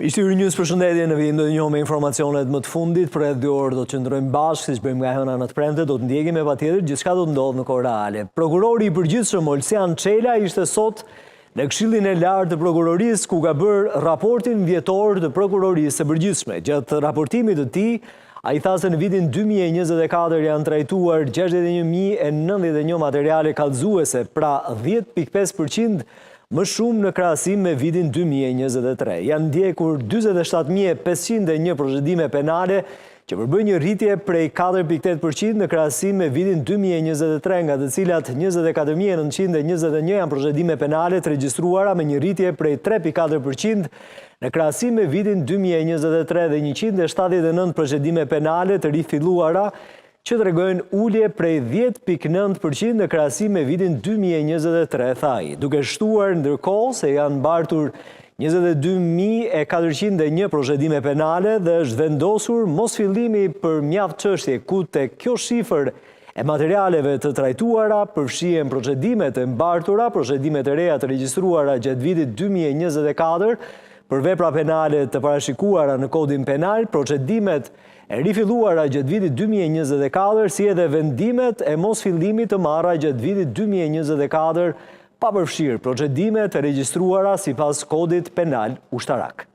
Ishte News, përshëndetje, në vijim do të njohim me informacionet më të fundit. Për rreth 2 orë do të qëndrojmë bashkë, siç bëjmë nga hëna në të premte, do të ndjekim e patjetër gjithçka do të ndodhë në kohë reale. Prokurori i përgjithshëm Olsian Çela ishte sot në Këshillin e Lartë të Prokurorisë, ku ka bërë raportin vjetor të Prokurorisë së Përgjithshme. Gjatë raportimit të tij, ai tha se në vitin 2024 janë trajtuar 61.091 materiale kallëzuese, pra 10.5% më shumë në krahasim me vitin 2023. Janë ndjekur 47.501 procedime penale që përbën një rritje prej 4.8% në krahasim me vitin 2023, nga të cilat 24.921 janë procedime penale të regjistruara me një rritje prej 3.4% në krahasim me vitin 2023 dhe 179 procedime penale të rifilluara që të regojnë ullje prej 10.9% në krahasim me vitin 2023, thaj, duke shtuar ndërkohë se janë mbartur 22.401 procedime penale dhe është vendosur mos fillimi për mjaft çështje, ku tek kjo shifër e materialeve të trajtuara përfshihen procedimet e mbartura, procedimet e reja të regjistruara gjatë vitit 2024 për vepra penale të parashikuara në kodin penal, procedimet e rifilluara gjatë vitit 2024, si edhe vendimet e mos fillimit të marra gjatë vitit 2024, pa përfshirë procedimet e regjistruara sipas kodit penal ushtarak.